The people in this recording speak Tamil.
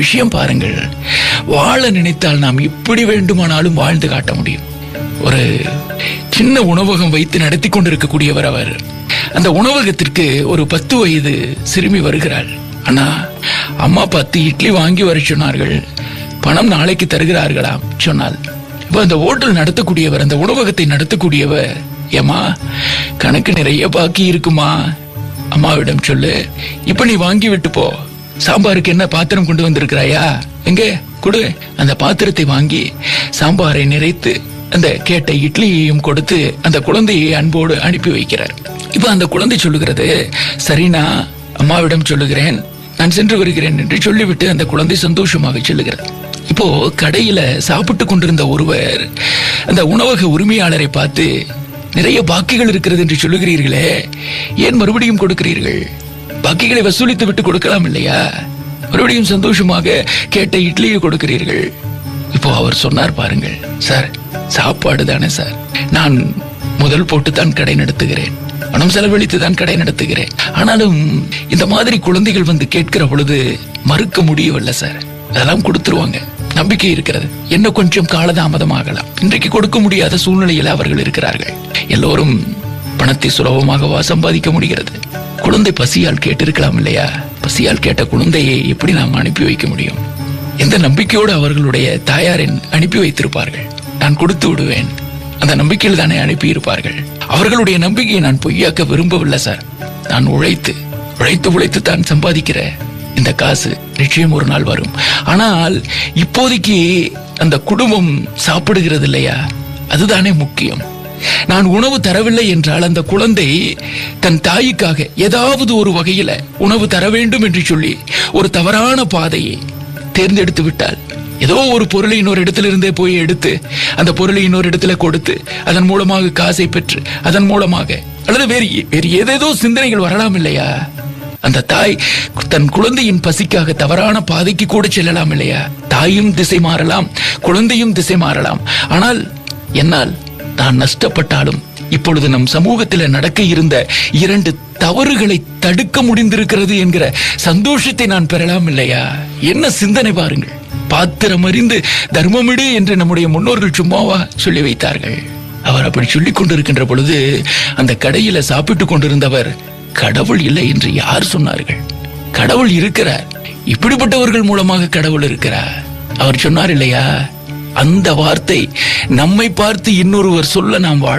விஷயம் பாருங்கள், வாழ நினைத்தால் நாம் இப்படி வேண்டுமானாலும் வாழ்ந்து காட்ட முடியும். ஒரு சின்ன உணவகம் வைத்து நடத்தி கொண்டிருக்கக்கூடியவர் அவர். அந்த உணவகத்திற்கு ஒரு 10 வயது சிறுமி வருகிறாள். அண்ணா, அம்மா 10 இட்லி வாங்கி வர சொன்னார்கள், பணம் நாளைக்கு தருகிறார்களாம் சொன்னால், இப்ப அந்த ஹோட்டல் நடத்தக்கூடியவர், அந்த உணவகத்தை நடத்தக்கூடியவர், ஏமா கணக்கு நிறைய பாக்கி இருக்குமா, அம்மாவிடம் சொல்லு, இப்ப நீ வாங்கி விட்டு போ. சாம்பாருக்கு என்ன பாத்திரம் கொண்டு வந்திருக்கிறாயா, எங்க கொடு. அந்த பாத்திரத்தை வாங்கி சாம்பாரை நிறைத்து அந்த கேட்ட இட்லியையும் கொடுத்து அந்த குழந்தையை அன்போடு அனுப்பி வைக்கிறார். இப்ப அந்த குழந்தை சொல்லுகிறது, சரினா அம்மாவிடம் சொல்லுகிறேன், நான் சென்று வருகிறேன் என்று சொல்லிவிட்டு அந்த குழந்தை சந்தோஷமாக சொல்லுகிறது. இப்போ கடையில சாப்பிட்டு கொண்டிருந்த ஒருவர் அந்த உணவக உரிமையாளரை பார்த்து, நிறைய பாக்கிகள் இருக்கிறது என்று சொல்லுகிறீர்களே, ஏன் மறுபடியும் கொடுக்கிறீர்கள்? பாக்கிகளை வசூலித்து விட்டு கொடுக்கலாம் இல்லையா? மறுபடியும் சந்தோஷமாக கேட்ட இட்லியை கொடுக்கிறீர்கள். இப்போ அவர் சொன்னார் பாருங்கள், சார் சாப்பாடு தானே சார், நான் முதல் போட்டு தான் கடை நடத்துகிறேன், பணம் செலவழித்து தான் கடை நடத்துகிறேன். ஆனாலும் இந்த மாதிரி குழந்தைகள் வந்து கேட்கிற பொழுது மறுக்க முடியவில்லை சார். அதெல்லாம் கொடுத்துருவாங்க, நம்பிக்கை இருக்கிறது. என்ன கொஞ்சம் காலதாமதமாகலாம், இன்றைக்கு கொடுக்க முடியாத சூழ்நிலையில் அவர்கள் இருக்கிறார்கள். எல்லோரும் பணத்தை சுலபமாக சம்பாதிக்க முடிகிறது. குழந்தை பசியால் கேட்டிருக்கலாம் இல்லையா? பசியால் கேட்ட குழந்தையை எப்படி நாம் அனுப்பி வைக்க முடியும்? எந்த நம்பிக்கையோடு அவர்களுடைய தாயாரின் அனுப்பி வைத்திருப்பார்கள்? நான் கொடுத்து விடுவேன், அந்த நம்பிக்கையில் தானே அனுப்பி இருப்பார்கள். அவர்களுடைய நம்பிக்கையை நான் பொய்யாக்க விரும்பவில்லை சார். நான் உழைத்து உழைத்து உழைத்து தான் சம்பாதிக்கிற இந்த காசு நிச்சயம் ஒரு நாள் வரும். ஆனால் இப்போதைக்கு அந்த குடும்பம் சாப்பிடுகிறது இல்லையா, அதுதானே முக்கியம். நான் உணவு தரவில்லை என்றால் அந்த குழந்தை தன் தாய்க்காக ஏதாவது ஒரு வகையில உணவு தர வேண்டும் என்று சொல்லி ஒரு தவறான பாதையை தேர்ந்தெடுத்து விட்டால், ஏதோ ஒரு பொருளை இன்னொரு இடத்துல இருந்தே போய் எடுத்து அந்த பொருளை இன்னொரு இடத்துல கொடுத்து அதன் மூலமாக காசை பெற்று அதன் மூலமாக அல்லது வேறு ஏதேதோ சிந்தனைகள் வரலாம் இல்லையா? அந்த தாய் தன் குழந்தையின் பசிக்காக தவறான பாதைக்கு கூட செல்லலாம் இல்லையா? தாயும் திசை மாறலாம், குழந்தையும் திசை மாறலாம். ஆனால் என்னால் நான் நஷ்டப்பட்டாலும் இப்பொழுது நம் சமூகத்தில் நடக்க இருந்த 2 தவறுகளை தடுக்க முடிந்திருக்கிறது என்கிற சந்தோஷத்தை நான் பெறலாம் இல்லையா? என்ன சிந்தனை பாருங்கள். பாத்திரம் அறிந்து தர்மமிடு என்று நம்முடைய முன்னோர்கள் சும்மாவா சொல்லி வைத்தார்கள்? அவர் அப்படி சொல்லிக் கொண்டிருக்கின்ற பொழுது அந்த கடையில சாப்பிட்டு கொண்டிருந்தவர், கடவுள் இல்லை என்று யார் சொன்னார்கள்? கடவுள் இருக்கிறார், இப்படிப்பட்டவர்கள் மூலமாக கடவுள் இருக்கிறார். அவர் சொன்னார் இல்லையா? அந்த வார்த்தை நம்மை பார்த்து இன்னொருவர் சொல்ல நாம் வாழ